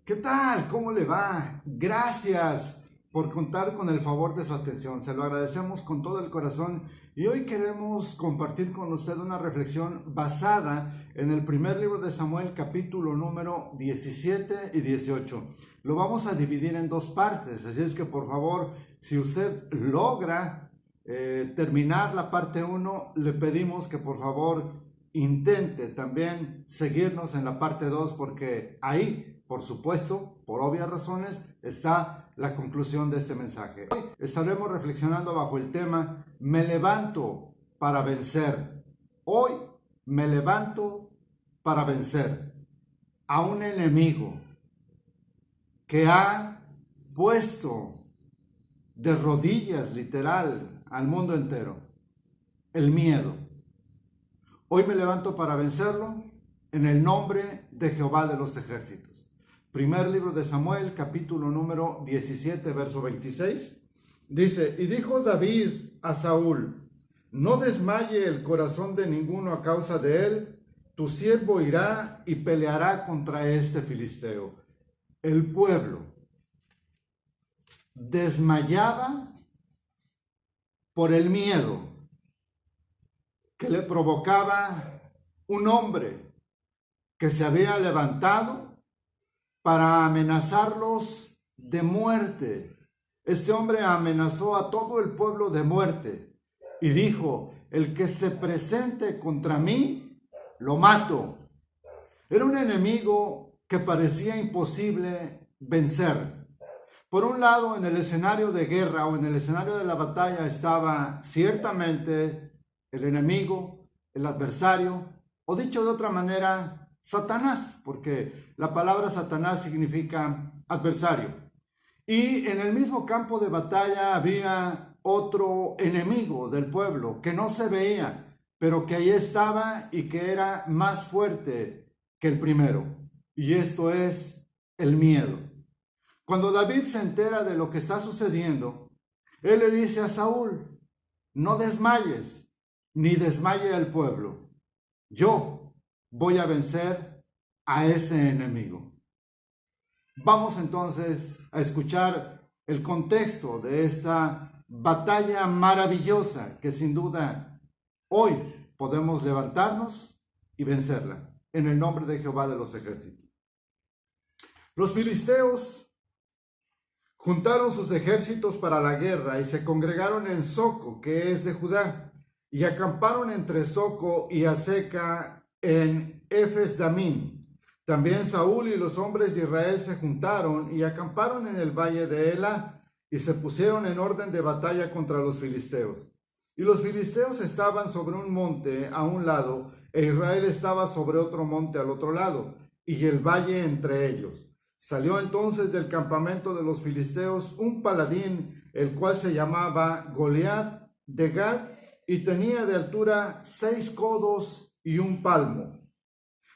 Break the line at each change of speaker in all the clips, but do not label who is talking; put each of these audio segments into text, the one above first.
¿Qué tal? ¿Cómo le va? Gracias por contar con el favor de su atención. Se lo agradecemos con todo el corazón y hoy queremos compartir con usted una reflexión basada en el primer libro de Samuel, capítulo número 17 y 18. Lo vamos a dividir en dos partes, así es que por favor, si usted logra terminar la parte 1, le pedimos que por favor intente también seguirnos en la parte 2 porque ahí, por supuesto, por obvias razones, está la conclusión de este mensaje. Hoy estaremos reflexionando bajo el tema Me levanto para vencer. Hoy me levanto para vencer a un enemigo que ha puesto de rodillas literal al mundo entero, el miedo. Hoy me levanto para vencerlo en el nombre de Jehová de los ejércitos. Primer libro de Samuel, capítulo número 17, verso 26. Dice, y dijo David a Saúl, no desmaye el corazón de ninguno a causa de él, tu siervo irá y peleará contra este filisteo. El pueblo desmayaba por el miedo que le provocaba un hombre que se había levantado para amenazarlos de muerte. Este hombre amenazó a todo el pueblo de muerte y dijo, el que se presente contra mí, lo mato. Era un enemigo que parecía imposible vencer. Por un lado, en el escenario de guerra o en el escenario de la batalla estaba ciertamente el enemigo, el adversario, o dicho de otra manera, Satanás, porque la palabra Satanás significa adversario. Y en el mismo campo de batalla había otro enemigo del pueblo que no se veía, pero que ahí estaba y que era más fuerte que el primero. Y esto es el miedo. Cuando David se entera de lo que está sucediendo, él le dice a Saúl, no desmayes, ni desmaye el pueblo. Yo voy a vencer a ese enemigo. Vamos entonces a escuchar el contexto de esta batalla maravillosa que sin duda hoy podemos levantarnos y vencerla en el nombre de Jehová de los ejércitos. Los filisteos juntaron sus ejércitos para la guerra y se congregaron en Soco, que es de Judá, y acamparon entre Soco y Azeca en Efes-Damim. También Saúl y los hombres de Israel se juntaron y acamparon en el valle de Ela y se pusieron en orden de batalla contra los filisteos. Y los filisteos estaban sobre un monte a un lado e Israel estaba sobre otro monte al otro lado y el valle entre ellos. Salió entonces del campamento de los filisteos un paladín, el cual se llamaba Goliat de Gat y tenía de altura 6 codos y 1 palmo.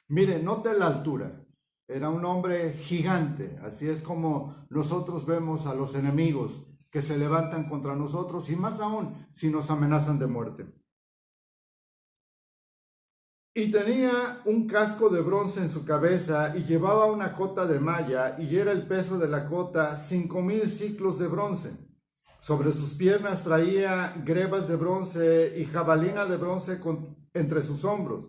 Mire, note la altura. Era un hombre gigante. Así es como nosotros vemos a los enemigos que se levantan contra nosotros y más aún si nos amenazan de muerte. Y tenía un casco de bronce en su cabeza y llevaba una cota de malla y era el peso de la cota 5,000 siclos de bronce. Sobre sus piernas traía grebas de bronce y jabalina de bronce entre sus hombros.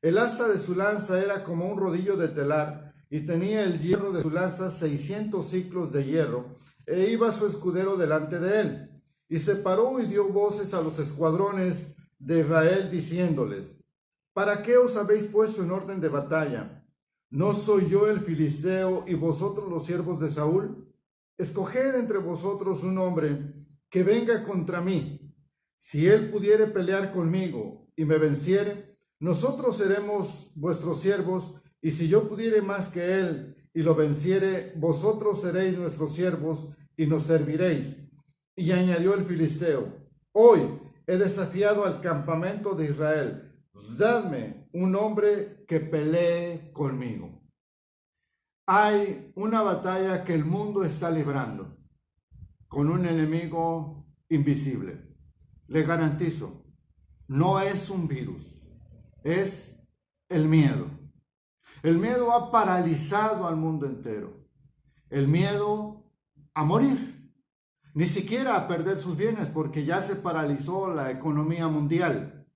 El asta de su lanza era como un rodillo de telar y tenía el hierro de su lanza 600 siclos de hierro e iba su escudero delante de él. Y se paró y dio voces a los escuadrones de Israel diciéndoles, ¿para qué os habéis puesto en orden de batalla? ¿No soy yo el filisteo y vosotros los siervos de Saúl? Escoged entre vosotros un hombre que venga contra mí. Si él pudiere pelear conmigo y me venciere, nosotros seremos vuestros siervos, y si yo pudiere más que él y lo venciere, vosotros seréis nuestros siervos y nos serviréis. Y añadió el filisteo, hoy he desafiado al campamento de Israel, dadme un hombre que pelee conmigo. Hay una batalla que el mundo está librando con un enemigo invisible. Le garantizo, no es un virus, es el miedo. El miedo ha paralizado al mundo entero. el miedo a morir, ni siquiera a perder sus bienes, porque ya se paralizó la economía mundial.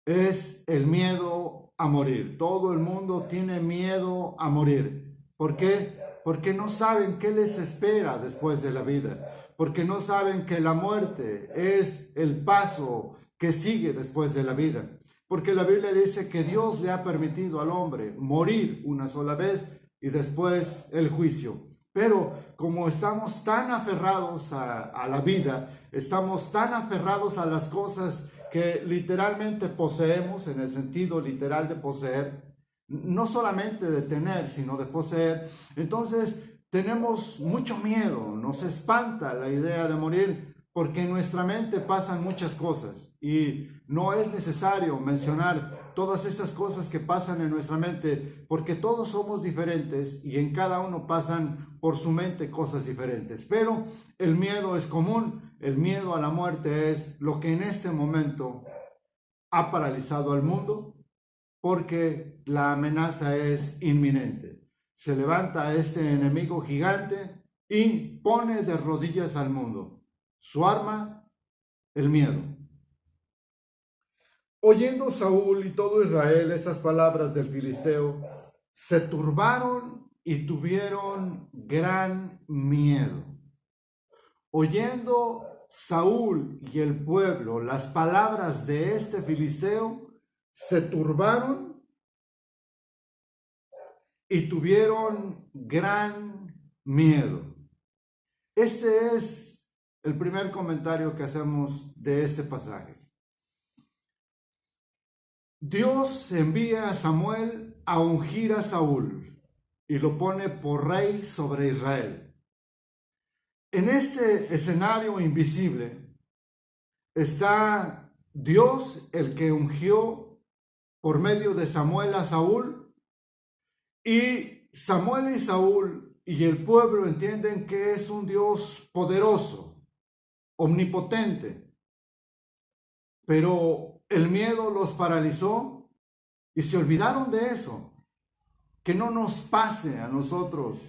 Es el miedo a morir. Todo el mundo tiene miedo a morir. ¿Por qué? Porque no saben qué les espera después de la vida. Porque no saben que la muerte es el paso que sigue después de la vida. Porque la Biblia dice que Dios le ha permitido al hombre morir una sola vez y después el juicio. Pero como estamos tan aferrados a la vida, estamos tan aferrados a las cosas que literalmente poseemos, en el sentido literal de poseer, no solamente de tener, sino de poseer, entonces tenemos mucho miedo, nos espanta la idea de morir, porque en nuestra mente pasan muchas cosas y no es necesario mencionar todas esas cosas que pasan en nuestra mente, porque todos somos diferentes y en cada uno pasan por su mente cosas diferentes. Pero el miedo es común, el miedo a la muerte es lo que en este momento ha paralizado al mundo, porque la amenaza es inminente. Se levanta este enemigo gigante y pone de rodillas al mundo. Su arma, el miedo. Oyendo Saúl y todo Israel estas palabras del filisteo, se turbaron y tuvieron gran miedo. Oyendo Saúl y el pueblo las palabras de este filisteo, se turbaron y tuvieron gran miedo. Este es el primer comentario que hacemos de este pasaje. Dios envía a Samuel a ungir a Saúl y lo pone por rey sobre Israel. En este escenario invisible está Dios, el que ungió por medio de Samuel a Saúl, y Samuel y Saúl y el pueblo entienden que es un Dios poderoso, omnipotente, pero el miedo los paralizó y se olvidaron de eso. Que no nos pase a nosotros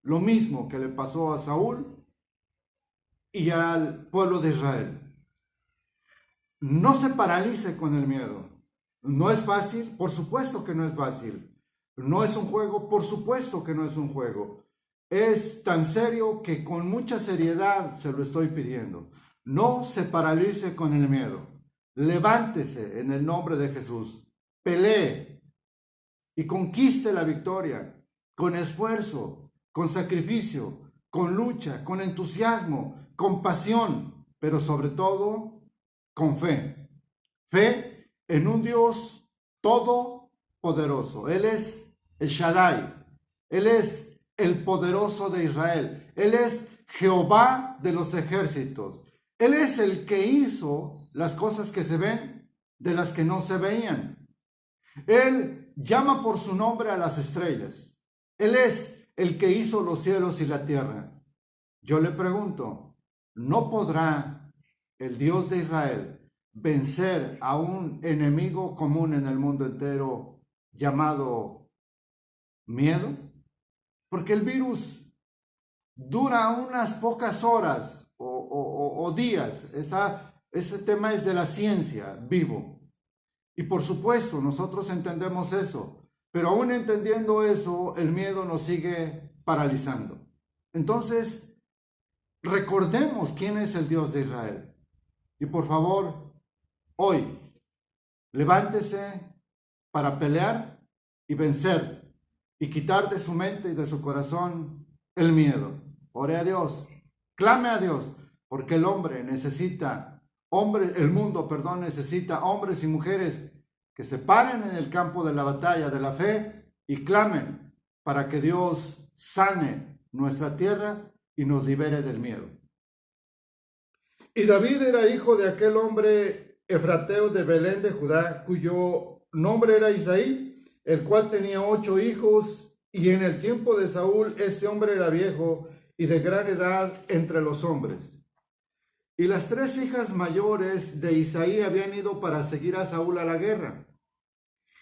lo mismo que le pasó a Saúl y al pueblo de Israel. No se paralice con el miedo. ¿No es fácil? Por supuesto que no es fácil. ¿No es un juego? Por supuesto que no es un juego. Es tan serio que con mucha seriedad se lo estoy pidiendo. No se paralice con el miedo. Levántese en el nombre de Jesús. Pelee y conquiste la victoria con esfuerzo, con sacrificio, con lucha, con entusiasmo, con pasión, pero sobre todo con fe. Fe en un Dios todopoderoso. Él es el Shaddai. Él es el poderoso de Israel. Él es Jehová de los ejércitos. Él es el que hizo las cosas que se ven de las que no se veían. Él llama por su nombre a las estrellas. Él es el que hizo los cielos y la tierra. Yo le pregunto, ¿no podrá el Dios de Israel vencer a un enemigo común en el mundo entero llamado miedo? Porque el virus dura unas pocas horas o días. Ese tema es de la ciencia, vivo. Y por supuesto, nosotros entendemos eso, pero aún entendiendo eso, el miedo nos sigue paralizando. Entonces, recordemos quién es el Dios de Israel. Y por favor, hoy, levántese para pelear y vencer y quitar de su mente y de su corazón el miedo. Ore a Dios, clame a Dios, porque el mundo necesita hombres y mujeres que se paren en el campo de la batalla de la fe y clamen para que Dios sane nuestra tierra y nos libere del miedo. Y David era hijo de aquel hombre efrateo de Belén de Judá, cuyo nombre era Isaí, el cual tenía 8 hijos, y en el tiempo de Saúl este hombre era viejo y de gran edad entre los hombres. Y las 3 hijas mayores de Isaí habían ido para seguir a Saúl a la guerra.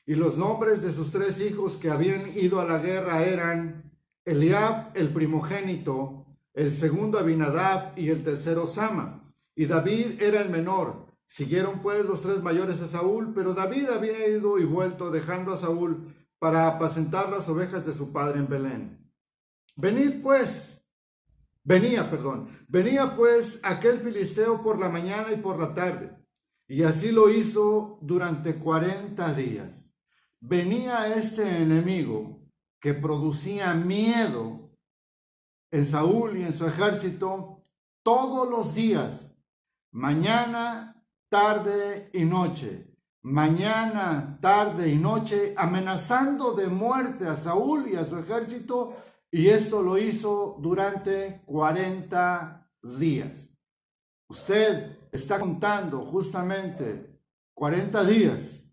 Y los nombres de sus 3 hijos que habían ido a la guerra eran Eliab el primogénito, el segundo Abinadab y el tercero Sama. Y David era el menor. Siguieron pues los tres mayores a Saúl, pero David había ido y vuelto dejando a Saúl para apacentar las ovejas de su padre en Belén. Venía pues aquel filisteo por la mañana y por la tarde, y así lo hizo durante 40 días. Venía este enemigo que producía miedo en Saúl y en su ejército todos los días, mañana, tarde y noche, mañana, tarde y noche, amenazando de muerte a Saúl y a su ejército, y esto lo hizo durante 40 días. Usted está contando justamente 40 días,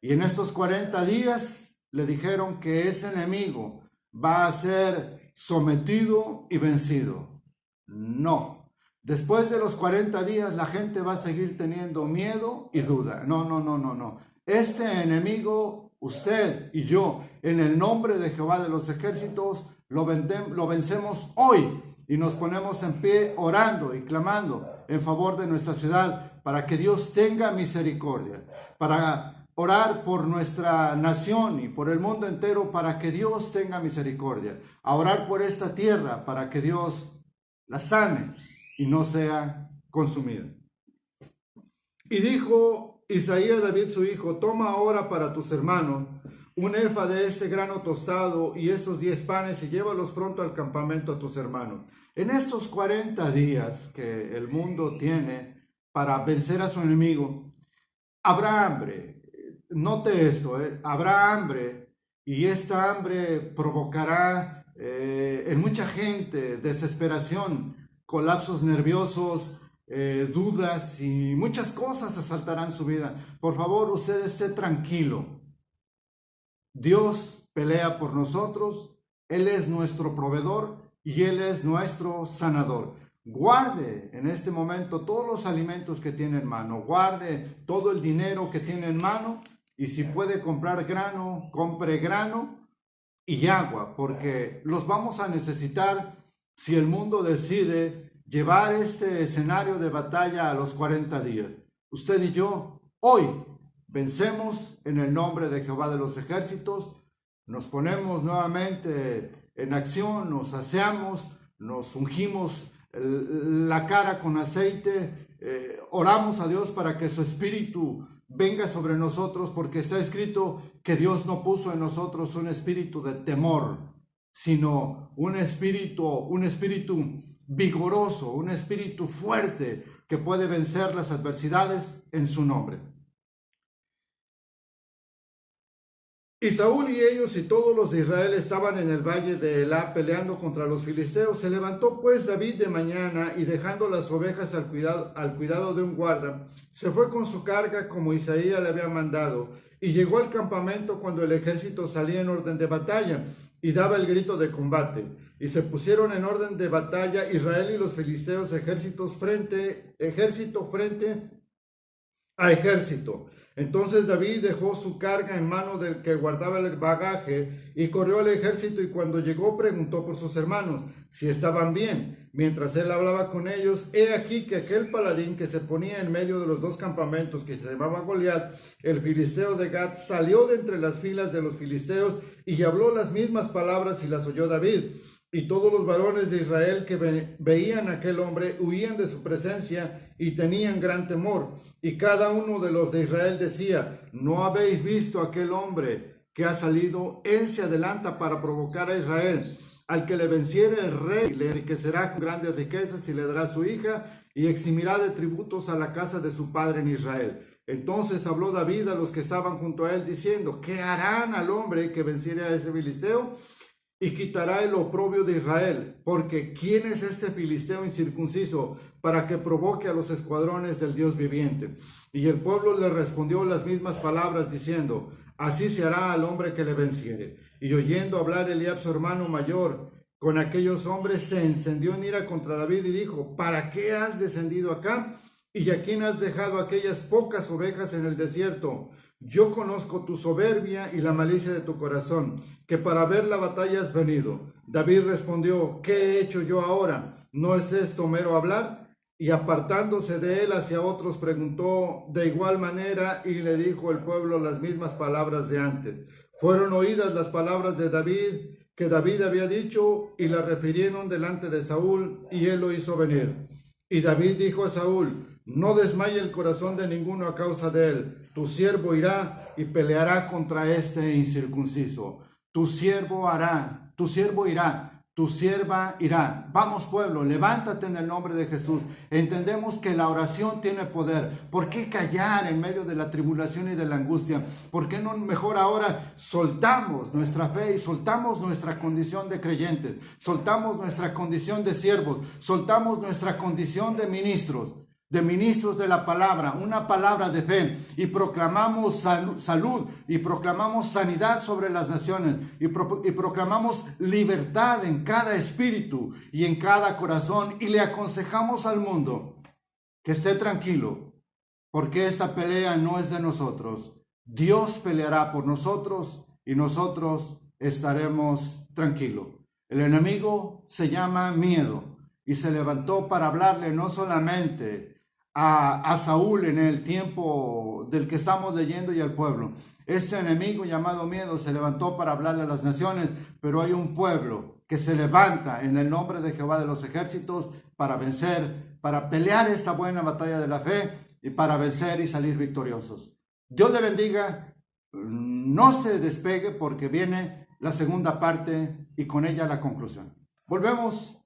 y en estos 40 días le dijeron que ese enemigo va a ser sometido y vencido. No. Después de los 40 días la gente va a seguir teniendo miedo y duda. No. Este enemigo, usted y yo, en el nombre de Jehová de los ejércitos, lo vencemos hoy y nos ponemos en pie orando y clamando en favor de nuestra ciudad para que Dios tenga misericordia, para orar por nuestra nación y por el mundo entero para que Dios tenga misericordia, a orar por esta tierra para que Dios la sane y no sea consumida. Y dijo Isaías a David su hijo: toma ahora para tus hermanos un efa de ese grano tostado y esos 10 panes y llévalos pronto al campamento a tus hermanos. En estos 40 días que el mundo tiene para vencer a su enemigo, habrá hambre. Note eso, habrá hambre, y esta hambre provocará en mucha gente desesperación, colapsos nerviosos, dudas y muchas cosas asaltarán su vida. Por favor, usted esté tranquilo. Dios pelea por nosotros, Él es nuestro proveedor y Él es nuestro sanador. Guarde en este momento todos los alimentos que tiene en mano, guarde todo el dinero que tiene en mano, y si puede comprar grano, compre grano y agua, porque los vamos a necesitar si el mundo decide llevar este escenario de batalla a los 40 días. Usted y yo hoy vencemos en el nombre de Jehová de los ejércitos, nos ponemos nuevamente en acción, nos aseamos, nos ungimos la cara con aceite, oramos a Dios para que su espíritu venga sobre nosotros, porque está escrito que Dios no puso en nosotros un espíritu de temor, sino un espíritu vigoroso, un espíritu fuerte que puede vencer las adversidades en su nombre. Y Saúl y ellos y todos los de Israel estaban en el valle de Elá peleando contra los filisteos. Se levantó pues David de mañana y dejando las ovejas al cuidado de un guarda, se fue con su carga como Isaías le había mandado, y llegó al campamento cuando el ejército salía en orden de batalla y daba el grito de combate. Y se pusieron en orden de batalla Israel y los filisteos, ejército frente a ejército. Entonces David dejó su carga en mano del que guardaba el bagaje y corrió al ejército, y cuando llegó preguntó por sus hermanos si estaban bien. Mientras él hablaba con ellos, he aquí que aquel paladín que se ponía en medio de los dos campamentos, que se llamaba Goliat, el filisteo de Gat, salió de entre las filas de los filisteos y habló las mismas palabras, y las oyó David. Y todos los varones de Israel que veían a aquel hombre huían de su presencia y tenían gran temor. Y cada uno de los de Israel decía: ¿no habéis visto aquel hombre que ha salido? Él se adelanta para provocar a Israel. Al que le venciere el rey le enriquecerá con grandes riquezas y le dará su hija y eximirá de tributos a la casa de su padre en Israel. Entonces habló David a los que estaban junto a él diciendo: ¿qué harán al hombre que venciere a ese filisteo? Y quitará el oprobio de Israel, porque ¿quién es este filisteo incircunciso para que provoque a los escuadrones del Dios viviente? Y el pueblo le respondió las mismas palabras diciendo: así se hará al hombre que le venciere. Y oyendo hablar Eliab su hermano mayor con aquellos hombres, se encendió en ira contra David y dijo: ¿para qué has descendido acá? ¿Y a quién has dejado aquellas pocas ovejas en el desierto? Yo conozco tu soberbia y la malicia de tu corazón, que para ver la batalla has venido. David respondió, ¿qué he hecho yo ahora? ¿No es esto mero hablar? Y apartándose de él hacia otros, preguntó de igual manera y le dijo el pueblo las mismas palabras de antes. Fueron oídas las palabras de David que David había dicho y las refirieron delante de Saúl y él lo hizo venir. Y David dijo a Saúl, no desmaye el corazón de ninguno a causa de él. Tu siervo irá y peleará contra este incircunciso. Tu siervo irá, tu sierva irá. Vamos, pueblo, levántate en el nombre de Jesús. Entendemos que la oración tiene poder. ¿Por qué callar en medio de la tribulación y de la angustia? ¿Por qué no mejor ahora soltamos nuestra fe y soltamos nuestra condición de creyentes? Soltamos nuestra condición de siervos, soltamos nuestra condición de ministros de la palabra, una palabra de fe, y proclamamos salud, y proclamamos sanidad sobre las naciones, y proclamamos libertad en cada espíritu y en cada corazón, y le aconsejamos al mundo que esté tranquilo, porque esta pelea no es de nosotros. Dios peleará por nosotros y nosotros estaremos tranquilos. El enemigo se llama miedo y se levantó para hablarle no solamente a Saúl en el tiempo del que estamos leyendo y al pueblo. Ese enemigo llamado miedo se levantó para hablarle a las naciones, pero hay un pueblo que se levanta en el nombre de Jehová de los ejércitos para vencer, para pelear esta buena batalla de la fe y para vencer y salir victoriosos. Dios le bendiga, no se despegue porque viene la segunda parte y con ella la conclusión. Volvemos